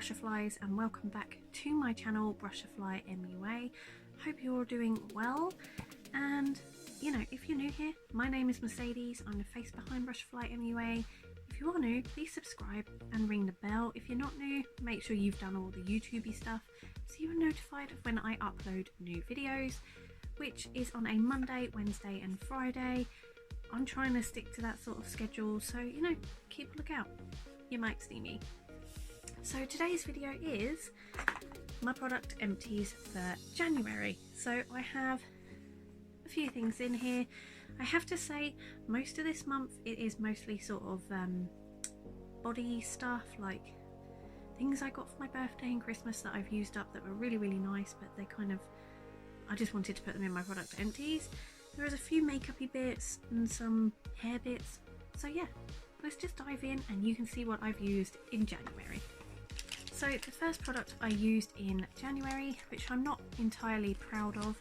Brushflies, and welcome back to my channel, Brushfly MUA. Hope you're all doing well, and you know, if you're new here, my name is Mercedes. I'm the face behind Brushfly MUA. If you are new, please subscribe and ring the bell. If you're not new, make sure you've done all the YouTubey stuff so you're notified of when I upload new videos, which is on a Monday, Wednesday and Friday. I'm trying to stick to that sort of schedule, so you know, keep a lookout. You might see me. So today's video is my product empties for January. So I have a few things in here. I have to say, most of this month it is mostly sort of body stuff, like things I got for my birthday and Christmas that I've used up that were really nice, but they kind of, I just wanted to put them in my product empties. There is a few makeupy bits and some hair bits, so yeah, let's just dive in and you can see what I've used in January. So the first product I used in January, which I'm not entirely proud of,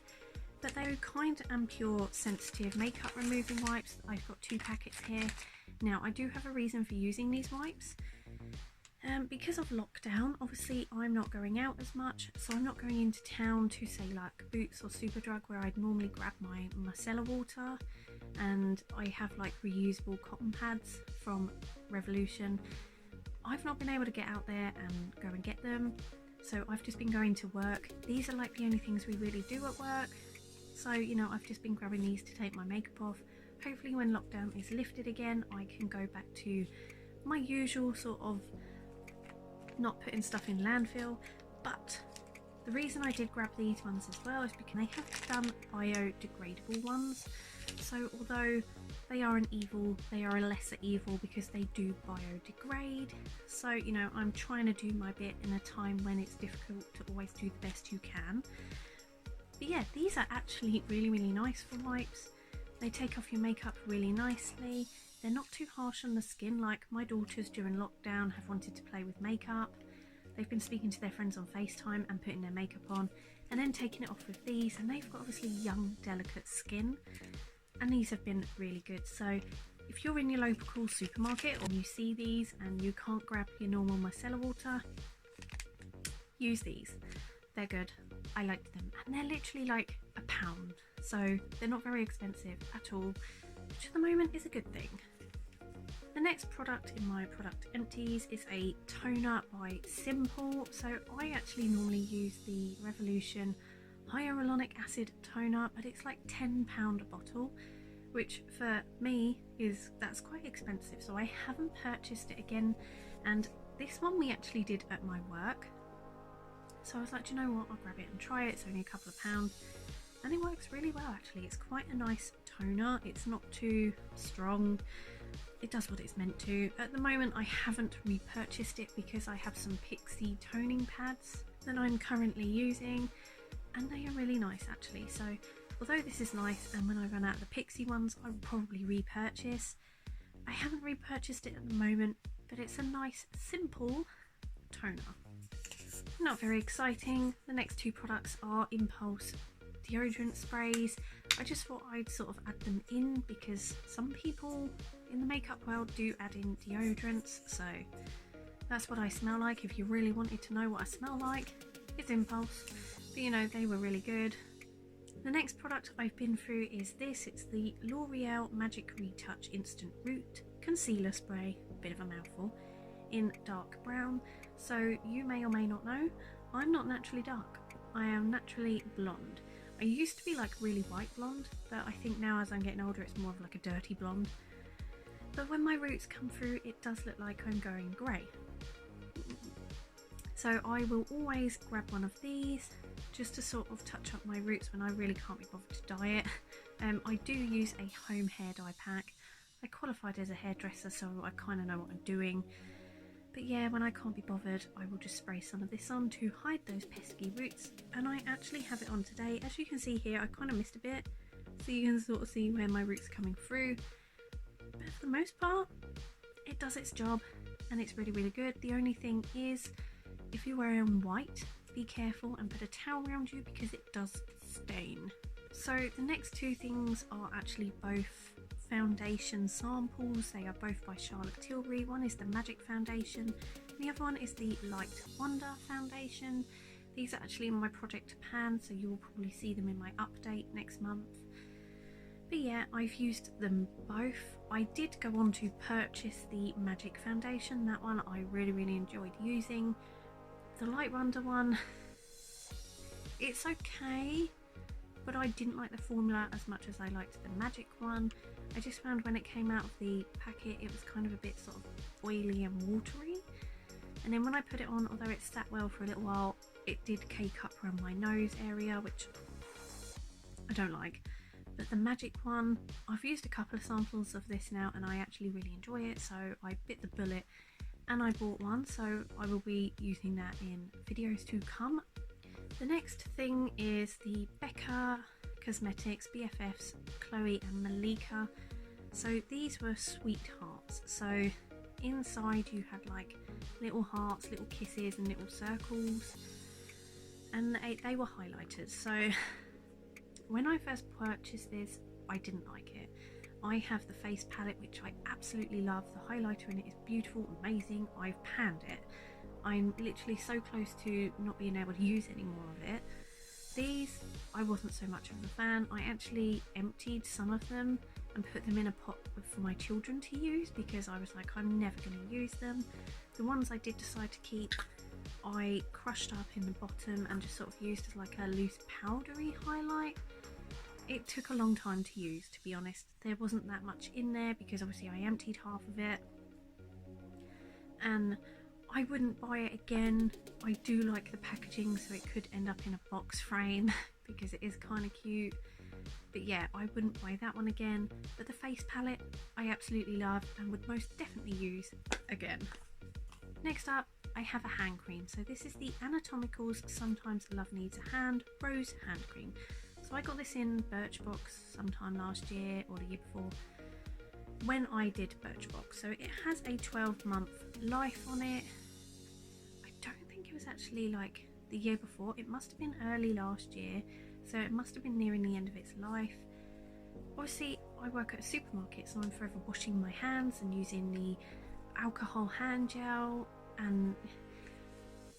but they're Kind and Pure sensitive makeup removing wipes. I've got 2 packets here. Now I do have a reason for using these wipes. Because of lockdown, obviously I'm not going out as much, so I'm not going into town to say like Boots or Superdrug where I'd normally grab my micellar water, and I have like reusable cotton pads from Revolution. I've not been able to get out there and go and get them, so I've just been going to work. These are like the only things we really do at work, so you know, I've just been grabbing these to take my makeup off. Hopefully when lockdown is lifted again, I can go back to my usual sort of not putting stuff in landfill. But the reason I did grab these ones as well is because they have done biodegradable ones. So although they are an evil, they are a lesser evil because they do biodegrade. So you know, I'm trying to do my bit in a time when it's difficult to always do the best you can. But yeah, these are actually really nice for wipes. They take off your makeup really nicely. They're not too harsh on the skin, like my daughters during lockdown have wanted to play with makeup. They've been speaking to their friends on FaceTime and putting their makeup on and then taking it off with these, and they've got obviously young, delicate skin, and these have been really good. So if you're in your local supermarket or you see these and you can't grab your normal micellar water, use these. They're good. I liked them, and they're literally like £1, so they're not very expensive at all, which at the moment is a good thing. The next product in my product empties is a toner by Simple. So I actually normally use the Revolution Hyaluronic Acid toner, but it's like £10 a bottle, which for me that's quite expensive, so I haven't purchased it again. And this one we actually did at my work, so I was like, do you know what, I'll grab it and try it. It's only a couple of pounds and it works really well actually. It's quite a nice toner, it's not too strong, it does what it's meant to. At the moment I haven't repurchased it because I have some Pixie toning pads that I'm currently using, and they are really nice actually. So although this is nice, and when I run out of the Pixie ones I will probably repurchase, I haven't repurchased it at the moment, but it's a nice simple toner. Not very exciting. The next 2 products are Impulse deodorant sprays. I just thought I'd sort of add them in because some people in the makeup world do add in deodorants, so that's what I smell like. If you really wanted to know what I smell like, it's Impulse. But you know, they were really good. The next product I've been through is this. It's the L'Oreal Magic Retouch Instant Root Concealer Spray, bit of a mouthful, in dark brown. So you may or may not know, I'm not naturally dark, I am naturally blonde. I used to be like really white blonde, but I think now as I'm getting older it's more of like a dirty blonde. But when my roots come through it does look like I'm going grey. So I will always grab one of these just to sort of touch up my roots when I really can't be bothered to dye it. I do use a home hair dye pack. I qualified as a hairdresser, so I kind of know what I'm doing. But yeah, when I can't be bothered, I will just spray some of this on to hide those pesky roots. And I actually have it on today. As you can see here, I kind of missed a bit, so you can sort of see where my roots are coming through. But for the most part, it does its job and it's really good. The only thing is, if you're wearing white, be careful and put a towel around you because it does stain. So the next 2 things are actually both foundation samples. They are both by Charlotte Tilbury. One is the Magic Foundation The other one is the Light Wonder foundation. These are actually in my project pan, so you will probably see them in my update next month. But yeah, I've used them both. I did go on to purchase the Magic foundation. That one I really enjoyed using. The Light Wonder one, it's okay, but I didn't like the formula as much as I liked the Magic one. I just found when it came out of the packet it was kind of a bit sort of oily and watery, and then when I put it on, although it sat well for a little while, it did cake up around my nose area, which I don't like. But the Magic one, I've used a couple of samples of this now and I actually really enjoy it, so I bit the bullet and I bought one, so I will be using that in videos to come. The next thing is the Becca Cosmetics BFFs Khloe and Malika. So these were sweethearts, so inside you had like little hearts, little kisses and little circles, and they were highlighters. So when I first purchased this, I didn't like it. I have the face palette, which I absolutely love. The highlighter in it is beautiful, amazing. I've panned it. I'm literally so close to not being able to use any more of it. These, I wasn't so much of a fan. I actually emptied some of them and put them in a pot for my children to use because I was like, I'm never going to use them. The ones I did decide to keep, I crushed up in the bottom and just sort of used as like a loose powdery highlight. It took a long time to use, to be honest. There wasn't that much in there because obviously I emptied half of it, and I wouldn't buy it again. I do like the packaging, so it could end up in a box frame because it is kind of cute. But yeah, I wouldn't buy that one again. But the face palette I absolutely love and would most definitely use again. Next up, I have a hand cream. So this is the Anatomicals Sometimes Love Needs a Hand Rose Hand Cream. So I got this in Birchbox sometime last year or the year before when I did Birchbox. So it has a 12-month life on it. I don't think it was actually like the year before. It must have been early last year. So it must have been nearing the end of its life. Obviously, I work at a supermarket, so I'm forever washing my hands and using the alcohol hand gel, and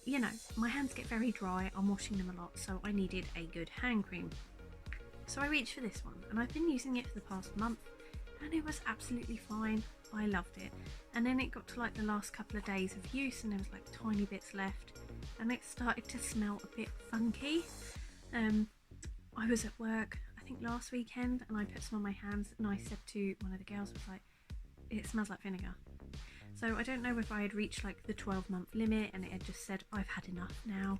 you know, my hands get very dry. I'm washing them a lot, so I needed a good hand cream. So I reached for this one, and I've been using it for the past month, and it was absolutely fine. I loved it. And then it got to like the last couple of days of use, and there was like tiny bits left, and it started to smell a bit funky. I was at work, I think last weekend, and I put some on my hands, and I said to one of the girls, I was like, it smells like vinegar. So I don't know if I had reached like the 12-month limit and it had just said I've had enough now,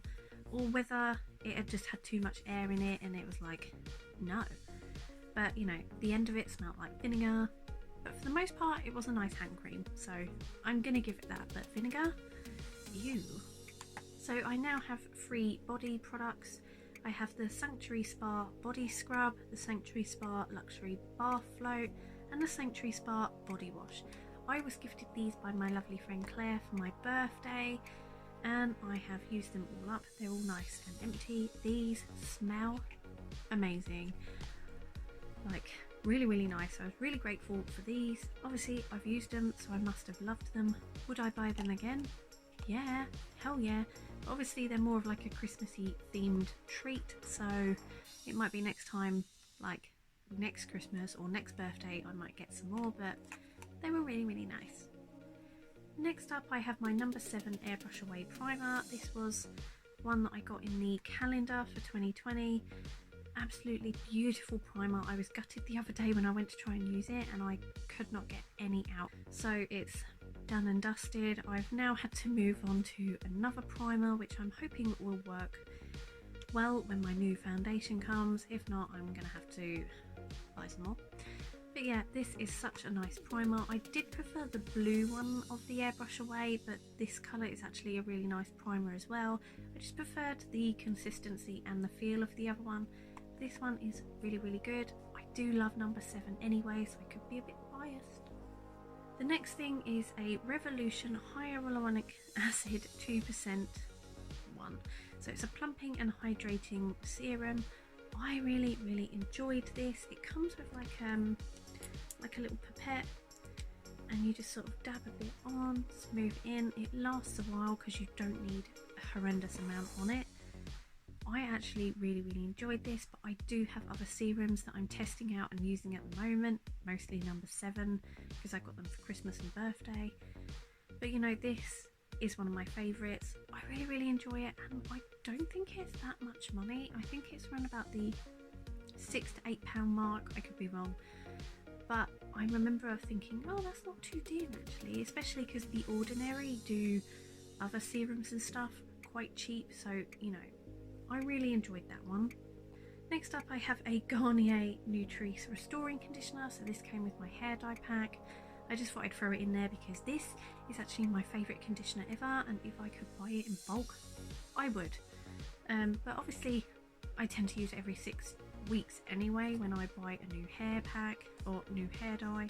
or whether it had just had too much air in it and it was like, no. But you know, the end of it smelled like vinegar, but for the most part it was a nice hand cream, so I'm gonna give it that. But vinegar, ew. So I now have 3 body products. I have the Sanctuary Spa Body Scrub, the Sanctuary Spa Luxury Bath Float, and the Sanctuary Spa Body Wash. I was gifted these by my lovely friend Claire for my birthday, and I have used them all up. They're all nice and empty. These smell amazing, like really nice. I was really grateful for these. Obviously I've used them, so I must have loved them. Would I buy them again? Yeah, hell yeah. But obviously they're more of like a Christmassy themed treat, so it might be next time, like next Christmas or next birthday, I might get some more, but they were really nice. Next up, I have my number 7 Airbrush Away primer. This was one that I got in the calendar for 2020. Absolutely beautiful primer. I was gutted the other day when I went to try and use it and I could not get any out. So it's done and dusted. I've now had to move on to another primer, which I'm hoping will work well when my new foundation comes. If not, I'm gonna have to buy some more. But yeah, this is such a nice primer. I did prefer the blue one of the Airbrush Away, but this colour is actually a really nice primer as well. I just preferred the consistency and the feel of the other one. This one is really good. I do love number 7 anyway, so I could be a bit biased. The next thing is a Revolution Hyaluronic Acid 2% one. So it's a plumping and hydrating serum. I really enjoyed this. It comes with like a little pipette, and you just sort of dab a bit on, smooth in. It lasts a while because you don't need a horrendous amount on it. I actually really enjoyed this, but I do have other serums that I'm testing out and using at the moment, mostly number 7 because I got them for Christmas and birthday. But you know, this is one of my favourites. I really enjoy it, and I don't think it's that much money. I think it's around about the £6 to £8 mark. I could be wrong, but I remember thinking, oh, that's not too dear actually, especially because The Ordinary do other serums and stuff quite cheap, so you know, I really enjoyed that one. Next up I have a Garnier Nutrice Restoring Conditioner. So this came with my hair dye pack. I just thought I'd throw it in there because this is actually my favourite conditioner ever, and if I could buy it in bulk, I would. But obviously I tend to use it every 6 weeks anyway when I buy a new hair pack or new hair dye.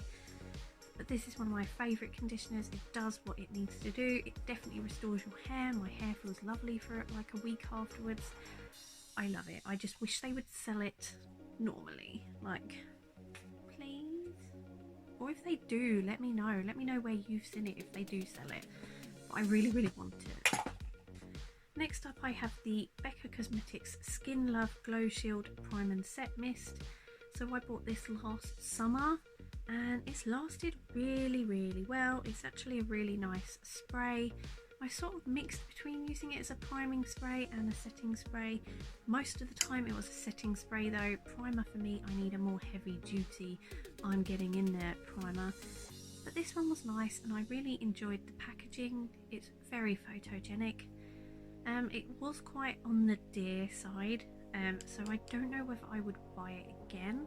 But this is one of my favourite conditioners. It does what it needs to do. It definitely restores your hair. My hair feels lovely for like a week afterwards. I love it. I just wish they would sell it normally, like, please. Or if they do, let me know. Let me know where you've seen it if they do sell it. But I really want it. Next up I have the Becca Cosmetics Skin Love Glow Shield Prime and Set Mist. So I bought this last summer and it's lasted really well. It's actually a really nice spray. I sort of mixed between using it as a priming spray and a setting spray. Most of the time it was a setting spray though. Primer for me, I need a more heavy duty, I'm getting in there primer. But this one was nice and I really enjoyed the packaging. It's very photogenic. It was quite on the dear side, so I don't know whether I would buy it again.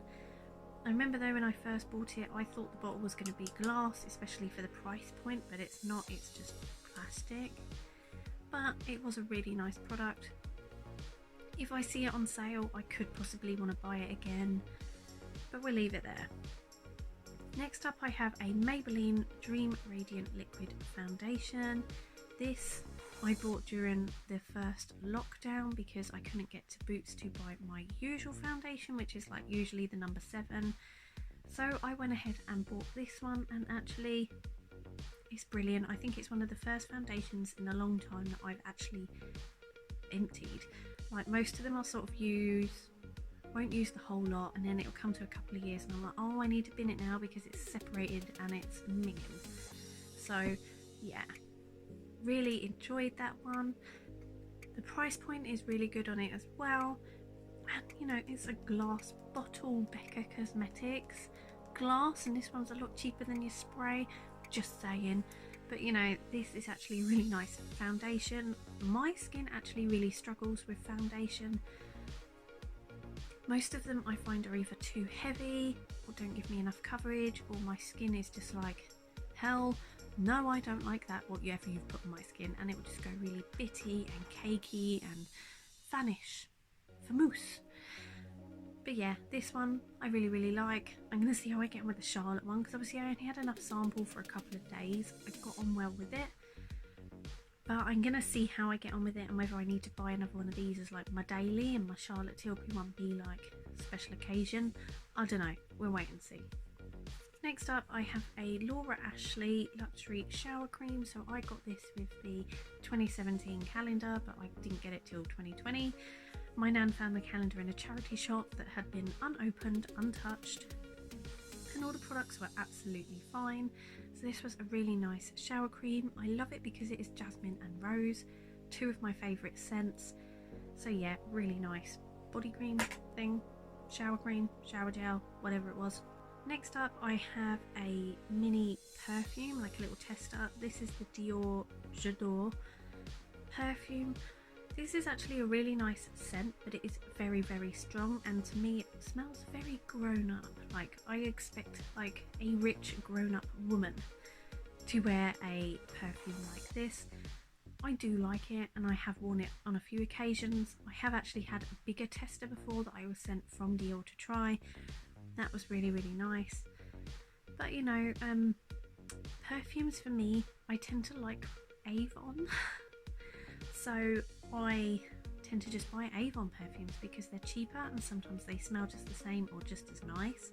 I remember though when I first bought it I thought the bottle was going to be glass, especially for the price point, but it's not, it's just plastic. But it was a really nice product. If I see it on sale I could possibly want to buy it again, but we'll leave it there. Next up I have a Maybelline Dream Radiant Liquid Foundation. This I bought during the first lockdown because I couldn't get to Boots to buy my usual foundation, which is like usually the number 7. So I went ahead and bought this one, and actually it's brilliant. I think it's one of the first foundations in a long time that I've actually emptied. Like most of them I'll sort of won't use the whole lot, and then it'll come to a couple of years and I'm like, oh, I need to bin it now because it's separated and it's minging. So yeah, really enjoyed that one. The price point is really good on it as well, and you know, it's a glass bottle, Becca Cosmetics glass, and this one's a lot cheaper than your spray, just saying. But you know, this is actually a really nice foundation. My skin actually really struggles with foundation. Most of them I find are either too heavy or don't give me enough coverage, or my skin is just like, hell no, I don't like that, whatever you've put on my skin, and it will just go really bitty and cakey and vanish. Famous. But yeah, this one I really like. I'm going to see how I get on with the Charlotte one, because obviously I only had enough sample for a couple of days. I got on well with it. But I'm going to see how I get on with it and whether I need to buy another one of these as like my daily and my Charlotte Tilbury one be like special occasion. I don't know. We'll wait and see. Next up I have a Laura Ashley Luxury Shower Cream. So I got this with the 2017 calendar, but I didn't get it till 2020. My nan found the calendar in a charity shop that had been unopened, untouched, and all the products were absolutely fine. So this was a really nice shower cream. I love it because it is jasmine and rose, two of my favourite scents. So yeah, really nice body cream thing, shower cream, shower gel, whatever it was. Next up I have a mini perfume, like a little tester. This is the Dior Jadore perfume. This is actually a really nice scent, but it is very strong, and to me it smells very grown up. Like I expect like a rich grown up woman to wear a perfume like this. I do like it and I have worn it on a few occasions. I have actually had a bigger tester before that I was sent from Dior to try. That was really nice. But you know, perfumes for me, I tend to like Avon. So I tend to just buy Avon perfumes because they're cheaper and sometimes they smell just the same or just as nice.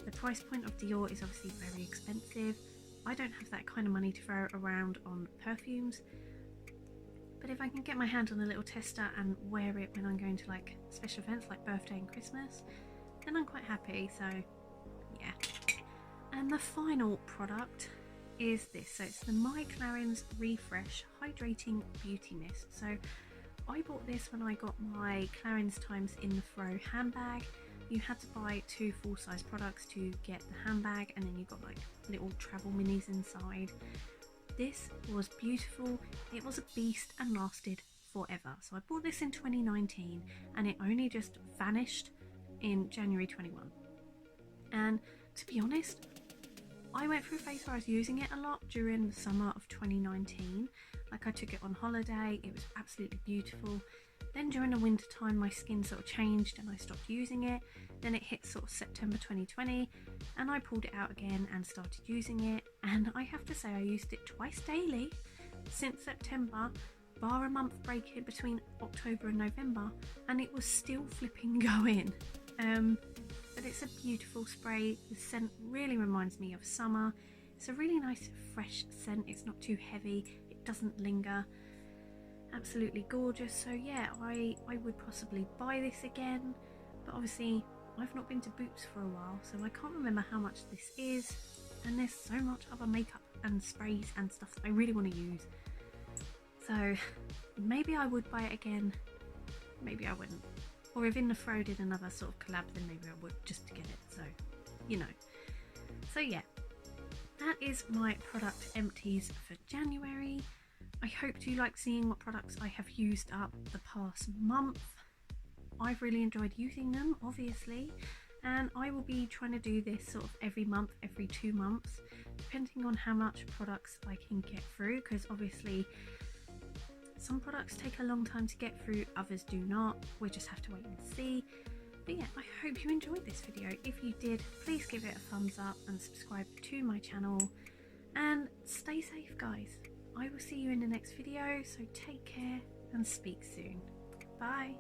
The price point of Dior is obviously very expensive. I don't have that kind of money to throw around on perfumes, but if I can get my hand on a little tester and wear it when I'm going to like special events like birthday and Christmas, then I'm quite happy. So yeah. And the final product is this. So it's the My Clarins Refresh Hydrating Beauty Mist. So I bought this when I got my Clarins Times in the Throw handbag. You had to buy 2 full-size products to get the handbag, and then you got like little travel minis inside. This was beautiful. It was a beast and lasted forever. So I bought this in 2019 and it only just vanished in January 21. And to be honest, I went through a phase where I was using it a lot during the summer of 2019. Like I took it on holiday, it was absolutely beautiful. Then during the winter time my skin sort of changed and I stopped using it. Then it hit sort of September 2020 and I pulled it out again and started using it. And I have to say I used it twice daily since September, bar a month break in between October and November, and it was still flipping going. But it's a beautiful spray. The scent really reminds me of summer. It's a really nice fresh scent. It's not too heavy, it doesn't linger. Absolutely gorgeous. So yeah, I would possibly buy this again, but obviously I've not been to Boots for a while, so I can't remember how much this is, and there's so much other makeup and sprays and stuff that I really want to use. So maybe I would buy it again, maybe I wouldn't. Or if In The Throw did another sort of collab, then maybe I would, just to get it. So, you know. So yeah, that is my product empties for January. I hope you like seeing what products I have used up the past month. I've really enjoyed using them, obviously, and I will be trying to do this sort of every month, every 2 months, depending on how much products I can get through, because obviously some products take a long time to get through, others do not. We just have to wait and see. But yeah, I hope you enjoyed this video. If you did, please give it a thumbs up and subscribe to my channel, and stay safe, guys. I will see you in the next video, so take care and speak soon. Bye.